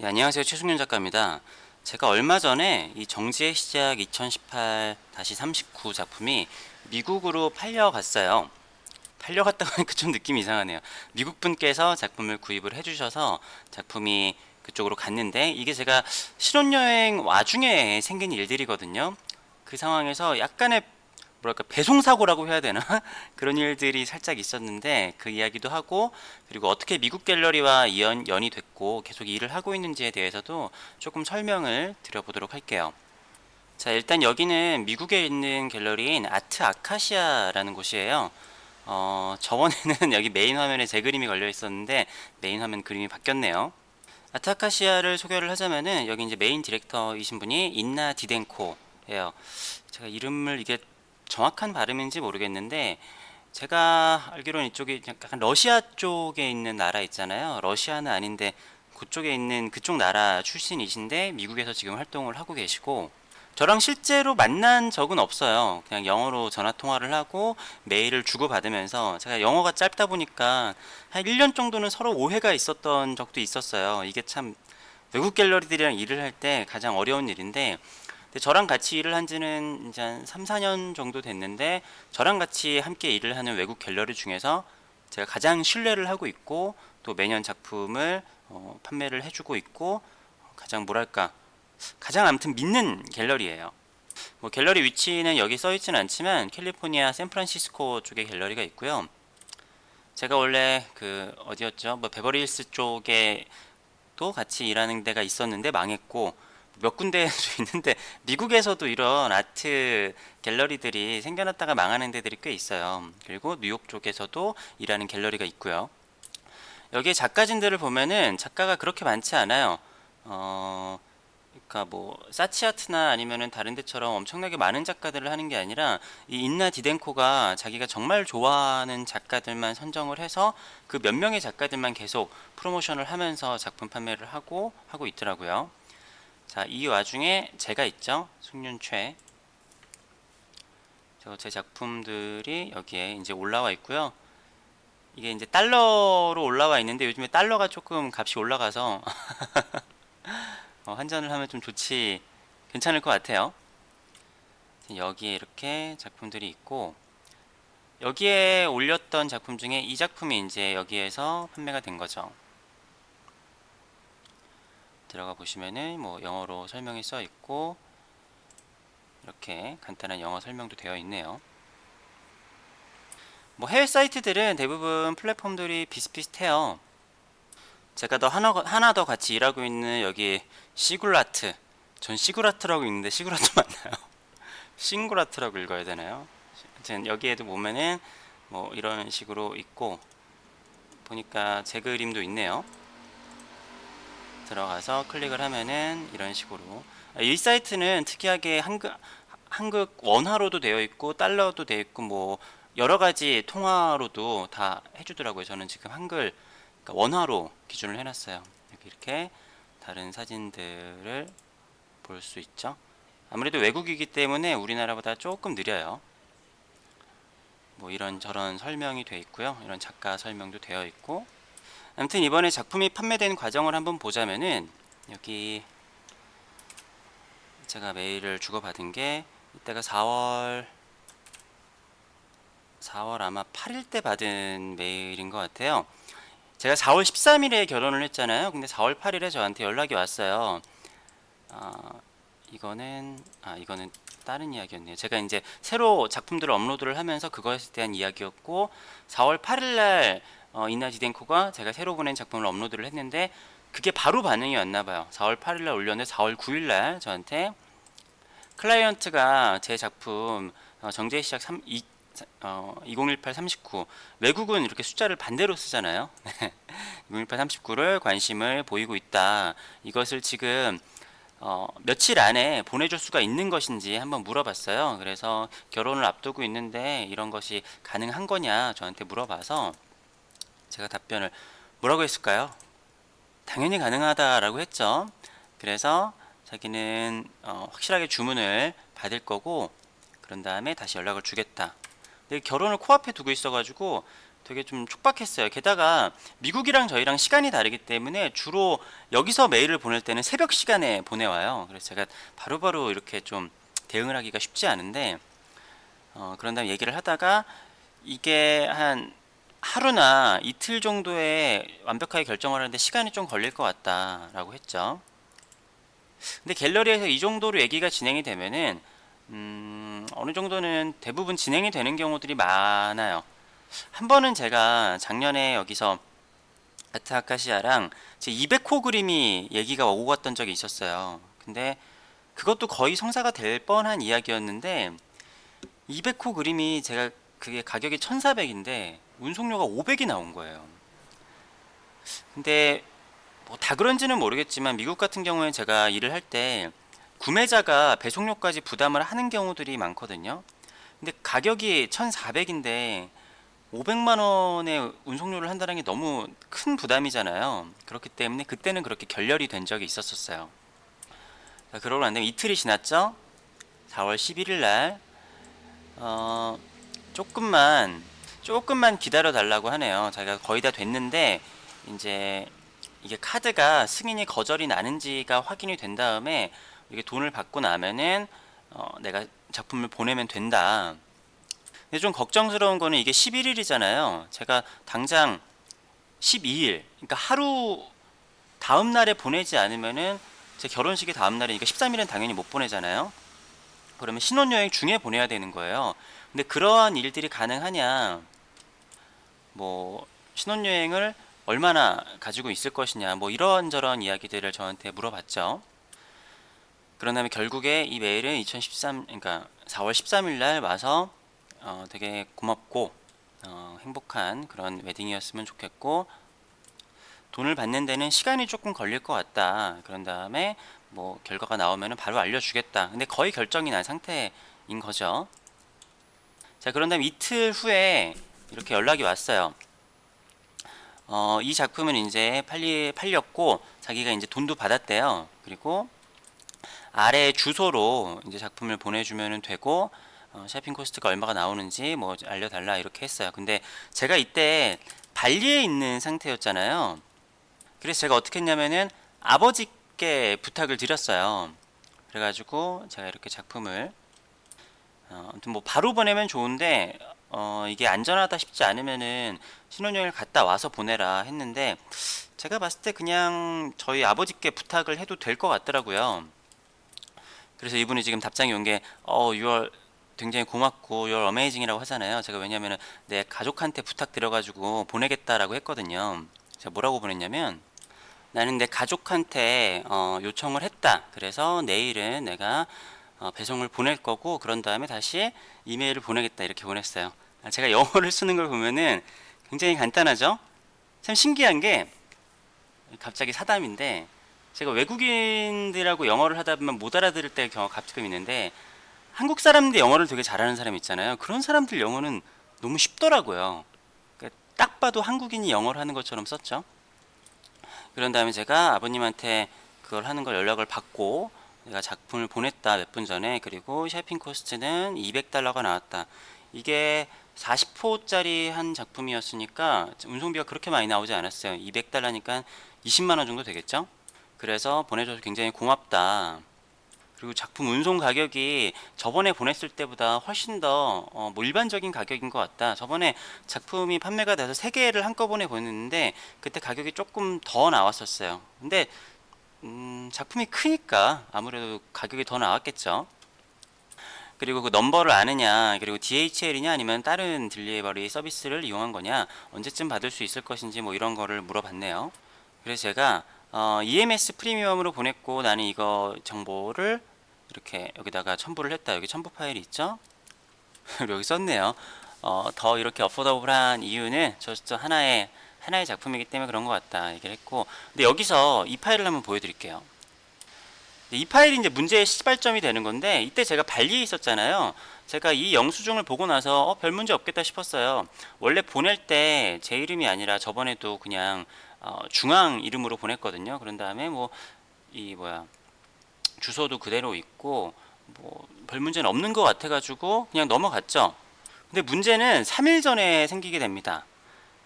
예, 안녕하세요. 최승윤 작가입니다. 제가 얼마 전에 이 정지의 시작 2018-39 작품이 미국으로 팔려갔어요. 팔려갔다고 하니까 좀 느낌이 이상하네요. 미국 분께서 작품을 구입을 해주셔서 작품이 그쪽으로 갔는데 이게 제가 신혼여행 와중에 생긴 일들이거든요. 그 상황에서 약간의 뭐랄까 배송 사고라고 해야 되나 그런 일들이 살짝 있었는데 그 이야기도 하고 그리고 어떻게 미국 갤러리와 연이 됐고 계속 일을 하고 있는지에 대해서도 조금 설명을 드려보도록 할게요. 자, 일단 여기는 미국에 있는 갤러리인 아트 아카시아라는 곳이에요. 저번에는 여기 메인 화면에 제 그림이 걸려 있었는데 메인 화면 그림이 바뀌었네요. 아트 아카시아를 소개를 하자면은 여기 이제 메인 디렉터이신 분이 인나 디덴코예요. 제가 이름을 이게 정확한 발음인지 모르겠는데 제가 알기로는 이쪽이 약간 러시아 쪽에 있는 나라 있잖아요. 러시아는 아닌데 그쪽에 있는 그쪽 나라 출신이신데 미국에서 지금 활동을 하고 계시고 저랑 실제로 만난 적은 없어요. 그냥 영어로 전화 통화를 하고 메일을 주고받으면서 제가 영어가 짧다 보니까 한 1년 정도는 서로 오해가 있었던 적도 있었어요. 이게 참 외국 갤러리들이랑 일을 할 때 가장 어려운 일인데 근데 저랑 같이 일을 한 지는 이제 한 3, 4년 정도 됐는데 저랑 같이 함께 일을 하는 외국 갤러리 중에서 제가 가장 신뢰를 하고 있고 또 매년 작품을 판매를 해주고 있고 가장 뭐랄까 가장 아무튼 믿는 갤러리예요. 뭐 갤러리 위치는 여기 써 있지는 않지만 캘리포니아 샌프란시스코 쪽에 갤러리가 있고요. 제가 원래 그 어디였죠? 뭐 베버리힐스 쪽에 또 같이 일하는 데가 있었는데 망했고 몇 군데도 있는데 미국에서도 이런 아트 갤러리들이 생겨났다가 망하는 데들이 꽤 있어요. 그리고 뉴욕 쪽에서도 일하는 갤러리가 있고요. 여기에 작가진들을 보면은 작가가 그렇게 많지 않아요. 어, 그러니까 뭐 사치아트나 아니면은 다른 데처럼 엄청나게 많은 작가들을 하는 게 아니라 이 인나 디덴코가 자기가 정말 좋아하는 작가들만 선정을 해서 그 몇 명의 작가들만 계속 프로모션을 하면서 작품 판매를 하고 있더라고요. 자, 이 와중에 제가 있죠. 숙련최. 제 작품들이 여기에 이제 올라와 있고요. 이게 이제 달러로 올라와 있는데 요즘에 달러가 조금 값이 올라가서 환전을 하면 좀 좋지 괜찮을 것 같아요. 여기에 이렇게 작품들이 있고 여기에 올렸던 작품 중에 이 작품이 이제 여기에서 판매가 된 거죠. 들어가 보시면은 뭐 영어로 설명이 써 있고 이렇게 간단한 영어 설명도 되어 있네요. 뭐 해외 사이트들은 대부분 플랫폼들이 비슷비슷해요. 제가 더 하나 더 같이 일하고 있는 여기 시굴라트. 전 시굴라트라고 읽는데 시굴라트 맞나요? 싱굴라트라고 읽어야 되나요? 아무튼 여기에도 보면은 뭐 이런 식으로 있고 보니까 제 그림도 있네요. 들어가서 클릭을 하면은 이런 식으로 이 사이트는 특이하게 한국 원화로도 되어 있고 달러도 되어 있고 뭐 여러 가지 통화로도 다 해주더라고요. 저는 지금 한글 그러니까 원화로 기준을 해놨어요. 이렇게 다른 사진들을 볼 수 있죠. 아무래도 외국이기 때문에 우리나라보다 조금 느려요. 뭐 이런저런 설명이 되어 있고요. 이런 작가 설명도 되어 있고 아무튼 이번에 작품이 판매된 과정을 한번 보자면은 여기 제가 메일을 주고받은 게 이때가 4월 아마 8일 때 받은 메일인 것 같아요. 제가 4월 13일에 결혼을 했잖아요. 근데 4월 8일에 저한테 연락이 왔어요. 아, 이거는 다른 이야기였네요. 제가 이제 새로 작품들을 업로드를 하면서 그것에 대한 이야기였고 4월 8일 날 이나 지덴코가 제가 새로 보낸 작품을 업로드를 했는데 그게 바로 반응이 왔나 봐요. 4월 8일 날 올렸는데 4월 9일 날 저한테 클라이언트가 제 작품 정제 시작 2018 39 외국은 이렇게 숫자를 반대로 쓰잖아요. 2018 39를 관심을 보이고 있다. 이것을 지금 며칠 안에 보내줄 수가 있는 것인지 한번 물어봤어요. 그래서 결혼을 앞두고 있는데 이런 것이 가능한 거냐 저한테 물어봐서 제가 답변을 뭐라고 했을까요? 당연히 가능하다라고 했죠. 그래서 자기는 확실하게 주문을 받을 거고 그런 다음에 다시 연락을 주겠다. 근데 결혼을 코앞에 두고 있어가지고 되게 좀 촉박했어요. 게다가 미국이랑 저희랑 시간이 다르기 때문에 주로 여기서 메일을 보낼 때는 새벽 시간에 보내와요. 그래서 제가 바로바로 이렇게 좀 대응을 하기가 쉽지 않은데, 그런 다음에 얘기를 하다가 이게 한 하루나 이틀 정도에 완벽하게 결정을 하는데 시간이 좀 걸릴 것 같다라고 했죠. 근데 갤러리에서 이 정도로 얘기가 진행이 되면은 어느 정도는 대부분 진행이 되는 경우들이 많아요. 한 번은 제가 작년에 여기서 아트 아카시아랑 제 200호 그림이 얘기가 오고 갔던 적이 있었어요. 근데 그것도 거의 성사가 될 뻔한 이야기였는데 200호 그림이 제가 그게 가격이 1,400인데 운송료가 500이 나온 거예요. 근데 뭐 다 그런지는 모르겠지만 미국 같은 경우에 제가 일을 할 때 구매자가 배송료까지 부담을 하는 경우들이 많거든요. 근데 가격이 1,400인데 500만 원의 운송료를 한다는 게 너무 큰 부담이잖아요. 그렇기 때문에 그때는 그렇게 결렬이 된 적이 있었어요. 자, 그러고 난 다음에 이틀이 지났죠. 4월 11일 날 조금만 기다려 달라고 하네요. 자기가 거의 다 됐는데 이제 이게 카드가 승인이 거절이 나는지가 확인이 된 다음에 이게 돈을 받고 나면은 내가 작품을 보내면 된다. 근데 좀 걱정스러운 거는 이게 11일이잖아요. 제가 당장 12일, 그러니까 하루 다음 날에 보내지 않으면은 제 결혼식이 다음 날이니까 13일은 당연히 못 보내잖아요. 그러면 신혼여행 중에 보내야 되는 거예요. 근데 그러한 일들이 가능하냐, 뭐 신혼여행을 얼마나 가지고 있을 것이냐, 뭐 이런저런 이야기들을 저한테 물어봤죠. 그런 다음에 결국에 이 메일은 그러니까 4월 13일 날 와서 되게 고맙고 행복한 그런 웨딩이었으면 좋겠고 돈을 받는 데는 시간이 조금 걸릴 것 같다. 그런 다음에 뭐 결과가 나오면 바로 알려주겠다. 근데 거의 결정이 난 상태인 거죠. 자, 그런 다음에 이틀 후에 이렇게 연락이 왔어요. 이 작품은 이제 팔렸고 자기가 이제 돈도 받았대요. 그리고 아래 주소로 이제 작품을 보내주면 되고 쇼핑 코스트가 얼마가 나오는지 뭐 알려달라 이렇게 했어요. 근데 제가 이때 발리에 있는 상태였잖아요. 그래서 제가 어떻게 했냐면은 아버지께 부탁을 드렸어요. 그래가지고 제가 이렇게 작품을 아무튼 뭐 바로 보내면 좋은데 이게 안전하다 싶지 않으면은 신혼여행을 갔다 와서 보내라 했는데 제가 봤을 때 그냥 저희 아버지께 부탁을 해도 될 것 같더라고요. 그래서 이분이 지금 답장이 온 게 you're 굉장히 고맙고 you're amazing이라고 하잖아요. 제가 왜냐면은 내 가족한테 부탁드려가지고 보내겠다라고 했거든요. 제가 뭐라고 보냈냐면 나는 내 가족한테 요청을 했다. 그래서 내일은 내가 배송을 보낼 거고 그런 다음에 다시 이메일을 보내겠다 이렇게 보냈어요. 제가 영어를 쓰는 걸 보면은 굉장히 간단하죠. 참 신기한 게 갑자기 사담인데 제가 외국인들하고 영어를 하다 보면 못 알아들을 때 경우가 가끔 있는데 한국 사람들 영어를 되게 잘하는 사람 있잖아요. 그런 사람들 영어는 너무 쉽더라고요. 그러니까 딱 봐도 한국인이 영어를 하는 것처럼 썼죠. 그런 다음에 제가 아버님한테 그걸 하는 걸 연락을 받고 내가 작품을 보냈다 몇 분 전에. 그리고 쇼핑 코스트는 200달러가 나왔다. 이게 40호짜리 한 작품이었으니까 운송비가 그렇게 많이 나오지 않았어요. 200달러니까 20만 원 정도 되겠죠. 그래서 보내줘서 굉장히 고맙다. 그리고 작품 운송 가격이 저번에 보냈을 때보다 훨씬 더 뭐 일반적인 가격인 것 같다. 저번에 작품이 판매가 돼서 3개를 한꺼번에 보냈는데 그때 가격이 조금 더 나왔었어요. 근데 작품이 크니까 아무래도 가격이 더 나왔겠죠. 그리고 그 넘버를 아느냐, 그리고 DHL이냐 아니면 다른 딜리버리 서비스를 이용한 거냐, 언제쯤 받을 수 있을 것인지 뭐 이런 거를 물어봤네요. 그래서 제가 EMS 프리미엄으로 보냈고 나는 이거 정보를 이렇게 여기다가 첨부를 했다. 여기 첨부 파일이 있죠. 여기 썼네요. 더 이렇게 어포더블한 이유는 저스트 하나의 작품이기 때문에 그런 것 같다 얘기를 했고, 근데 여기서 이 파일을 한번 보여드릴게요. 이 파일이 이제 문제의 시발점이 되는 건데, 이때 제가 발리에 있었잖아요. 제가 이 영수증을 보고 나서 별 문제 없겠다 싶었어요. 원래 보낼 때 제 이름이 아니라 저번에도 그냥 중앙 이름으로 보냈거든요. 그런 다음에 뭐 이 뭐야 주소도 그대로 있고 뭐 별 문제는 없는 것 같아가지고 그냥 넘어갔죠. 근데 문제는 3일 전에 생기게 됩니다.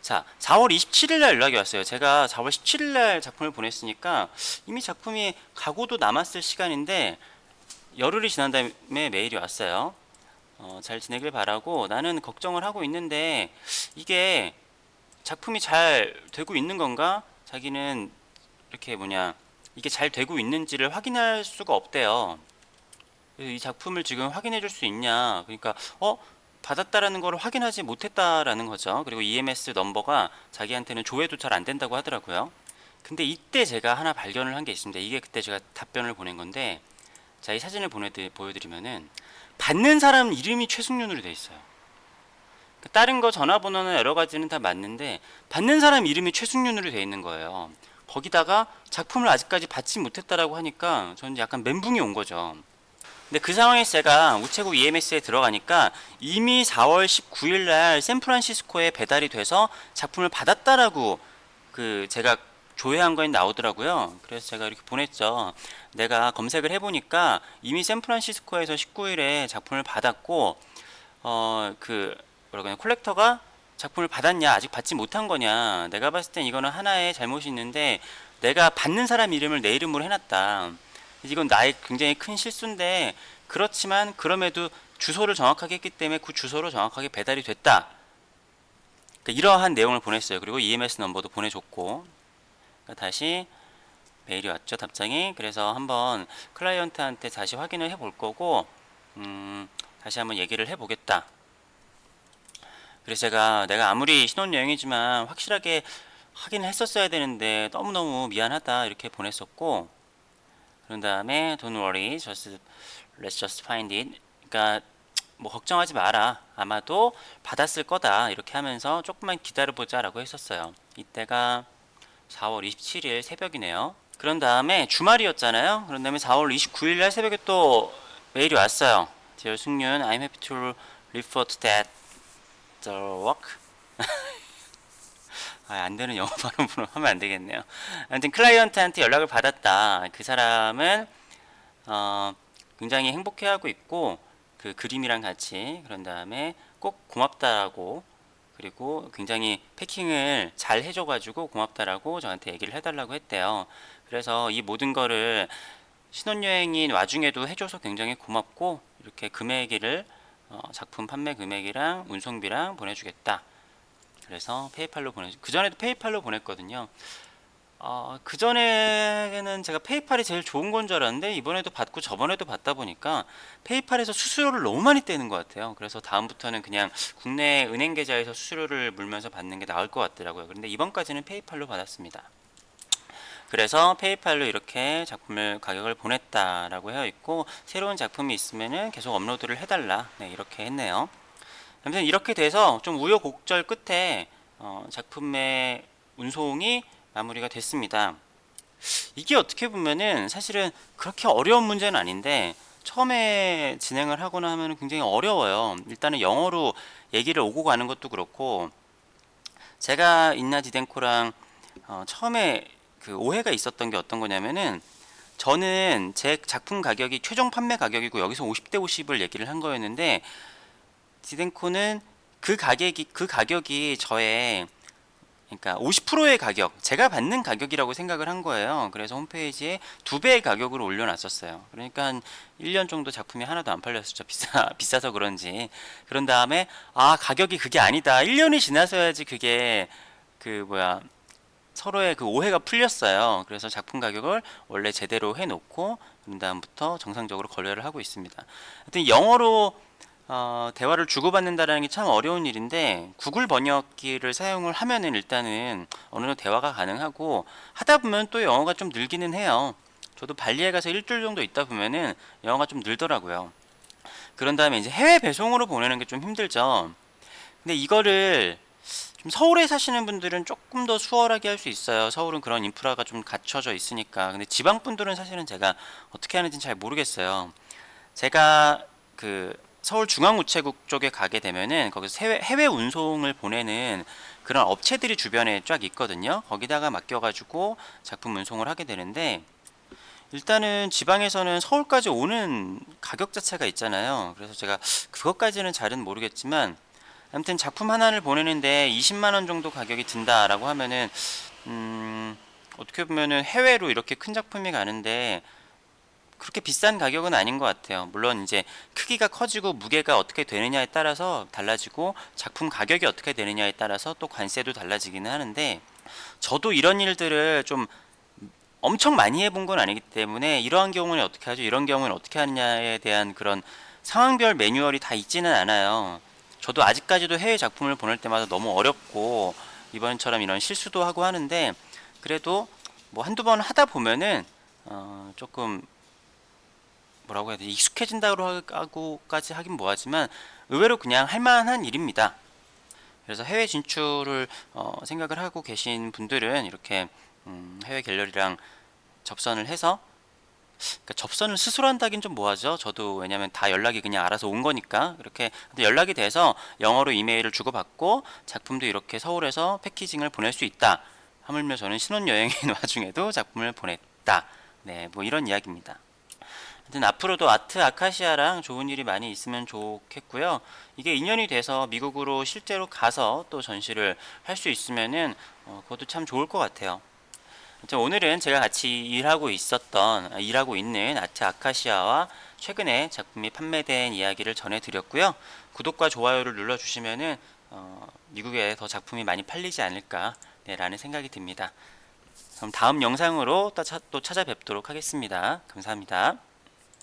자, 4월 27일 날 연락이 왔어요. 제가 4월 17일 날 작품을 보냈으니까 이미 작품이 가고도 남았을 시간인데 열흘이 지난 다음에 메일이 왔어요. 잘 지내길 바라고 나는 걱정을 하고 있는데 이게 작품이 잘 되고 있는 건가? 자기는 이렇게 뭐냐 이게 잘 되고 있는지를 확인할 수가 없대요. 그래서 이 작품을 지금 확인해 줄 수 있냐? 그러니까 받았다라는 걸 확인하지 못했다라는 거죠. 그리고 EMS 넘버가 자기한테는 조회도 잘 안 된다고 하더라고요. 근데 이때 제가 하나 발견을 한 게 있습니다. 이게 그때 제가 답변을 보낸 건데, 자, 이 사진을 보여드리면은 받는 사람 이름이 최승윤으로 돼 있어요. 다른 거 전화번호나 여러 가지는 다 맞는데 받는 사람 이름이 최승윤으로 돼 있는 거예요. 거기다가 작품을 아직까지 받지 못했다라고 하니까 저는 약간 멘붕이 온 거죠. 근데 그 상황에서 제가 우체국 EMS에 들어가니까 이미 4월 19일 날 샌프란시스코에 배달이 돼서 작품을 받았다라고 제가 조회한 거에 나오더라고요. 그래서 제가 이렇게 보냈죠. 내가 검색을 해보니까 이미 샌프란시스코에서 19일에 작품을 받았고 뭐라고 하냐, 콜렉터가 작품을 받았냐, 아직 받지 못한 거냐. 내가 봤을 땐 이거는 하나의 잘못이 있는데 내가 받는 사람 이름을 내 이름으로 해놨다. 이건 나의 굉장히 큰 실수인데, 그렇지만 그럼에도 주소를 정확하게 했기 때문에 그 주소로 정확하게 배달이 됐다. 그러니까 이러한 내용을 보냈어요. 그리고 EMS 넘버도 보내줬고, 그러니까 다시 메일이 왔죠, 답장이. 그래서 한번 클라이언트한테 다시 확인을 해볼 거고, 다시 한번 얘기를 해보겠다. 그래서 내가 아무리 신혼여행이지만 확실하게 확인을 했었어야 되는데 너무너무 미안하다 이렇게 보냈었고, 그런 다음에 don't worry, let's just find it. 그러니까 뭐 걱정하지 마라. 아마도 받았을 거다. 이렇게 하면서 조금만 기다려보자라고 했었어요. 이때가 4월 27일 새벽이네요. 그런 다음에 주말이었잖아요. 그런 다음에 4월 29일 날 새벽에 또 메일이 왔어요. Dear 승윤, I'm happy to report that the work. 안 되는 영어 발음으로 하면 안 되겠네요. 아무튼 클라이언트한테 연락을 받았다. 그 사람은 굉장히 행복해하고 있고 그 그림이랑 같이, 그런 다음에 꼭 고맙다라고, 그리고 굉장히 패킹을 잘 해줘가지고 고맙다라고 저한테 얘기를 해달라고 했대요. 그래서 이 모든 거를 신혼여행인 와중에도 해줘서 굉장히 고맙고, 이렇게 금액을 작품 판매 금액이랑 운송비랑 보내주겠다. 그래서 페이팔로 그전에도 페이팔로 보냈거든요. 그전에는 제가 페이팔이 제일 좋은 건 줄 알았는데 이번에도 받고 저번에도 받다 보니까 페이팔에서 수수료를 너무 많이 떼는 것 같아요. 그래서 다음부터는 그냥 국내 은행 계좌에서 수수료를 물면서 받는 게 나을 것 같더라고요. 그런데 이번까지는 페이팔로 받았습니다. 그래서 페이팔로 이렇게 작품을 가격을 보냈다라고 되어 있고, 새로운 작품이 있으면은 계속 업로드를 해달라, 네, 이렇게 했네요. 아무튼 이렇게 돼서 좀 우여곡절 끝에 작품의 운송이 마무리가 됐습니다. 이게 어떻게 보면은 사실은 그렇게 어려운 문제는 아닌데 처음에 진행을 하거나 하면 굉장히 어려워요. 일단은 영어로 얘기를 오고 가는 것도 그렇고, 제가 인나 디덴코랑 처음에 그 오해가 있었던 게 어떤 거냐면은, 저는 제 작품 가격이 최종 판매 가격이고 여기서 50대 50을 얘기를 한 거였는데, 디덴코는 그 가격이 저의, 그러니까 50%의 가격, 제가 받는 가격이라고 생각을 한 거예요. 그래서 홈페이지에 2배의 가격으로 올려놨었어요. 그러니까 한 1년 정도 작품이 하나도 안 팔렸었죠. 비싸서 그런지. 그런 다음에 가격이 그게 아니다. 1년이 지나서야지 그게 서로의 그 오해가 풀렸어요. 그래서 작품 가격을 원래 제대로 해놓고 그런 다음부터 정상적으로 거래를 하고 있습니다. 하여튼 영어로 대화를 주고받는다는 게 참 어려운 일인데, 구글 번역기를 사용을 하면은 일단은 어느 정도 대화가 가능하고, 하다 보면 또 영어가 좀 늘기는 해요. 저도 발리에 가서 일주일 정도 있다 보면은 영어가 좀 늘더라고요. 그런 다음에 이제 해외 배송으로 보내는 게 좀 힘들죠. 근데 이거를 좀 서울에 사시는 분들은 조금 더 수월하게 할 수 있어요. 서울은 그런 인프라가 좀 갖춰져 있으니까. 근데 지방 분들은 사실은 제가 어떻게 하는지는 잘 모르겠어요. 제가 서울 중앙우체국 쪽에 가게 되면은 거기서 해외 운송을 보내는 그런 업체들이 주변에 쫙 있거든요. 거기다가 맡겨가지고 작품 운송을 하게 되는데, 일단은 지방에서는 서울까지 오는 가격 자체가 있잖아요. 그래서 제가 그것까지는 잘은 모르겠지만 아무튼 작품 하나를 보내는데 20만 원 정도 가격이 든다라고 하면은 어떻게 보면은 해외로 이렇게 큰 작품이 가는데 그렇게 비싼 가격은 아닌 것 같아요. 물론 이제 크기가 커지고 무게가 어떻게 되느냐에 따라서 달라지고 작품 가격이 어떻게 되느냐에 따라서 또 관세도 달라지기는 하는데, 저도 이런 일들을 좀 엄청 많이 해본 건 아니기 때문에 이러한 경우는 어떻게 하죠, 이런 경우는 어떻게 하느냐에 대한 그런 상황별 매뉴얼이 다 있지는 않아요. 저도 아직까지도 해외 작품을 보낼 때마다 너무 어렵고 이번처럼 이런 실수도 하고 하는데, 그래도 뭐 한두 번 하다 보면은 조금 뭐라고 해야 되지, 익숙해진다고 하고까지 하긴 뭐하지만 의외로 그냥 할만한 일입니다. 그래서 해외 진출을 생각을 하고 계신 분들은 이렇게 해외 갤러리랑 접선을 해서, 그러니까 접선을 스스로 한다긴 좀 뭐하죠. 저도 왜냐면 다 연락이 그냥 알아서 온 거니까. 이렇게 근데 연락이 돼서 영어로 이메일을 주고받고 작품도 이렇게 서울에서 패키징을 보낼 수 있다. 하물며 저는 신혼여행인 와중에도 작품을 보냈다. 네, 뭐 이런 이야기입니다. 하여튼 앞으로도 아트 아카시아랑 좋은 일이 많이 있으면 좋겠고요. 이게 인연이 돼서 미국으로 실제로 가서 또 전시를 할 수 있으면은 그것도 참 좋을 것 같아요. 아무튼 오늘은 제가 같이 일하고 있는 아트 아카시아와 최근에 작품이 판매된 이야기를 전해드렸고요. 구독과 좋아요를 눌러주시면은 미국에 더 작품이 많이 팔리지 않을까, 네, 라는 생각이 듭니다. 그럼 다음 영상으로 또 찾아뵙도록 하겠습니다. 감사합니다.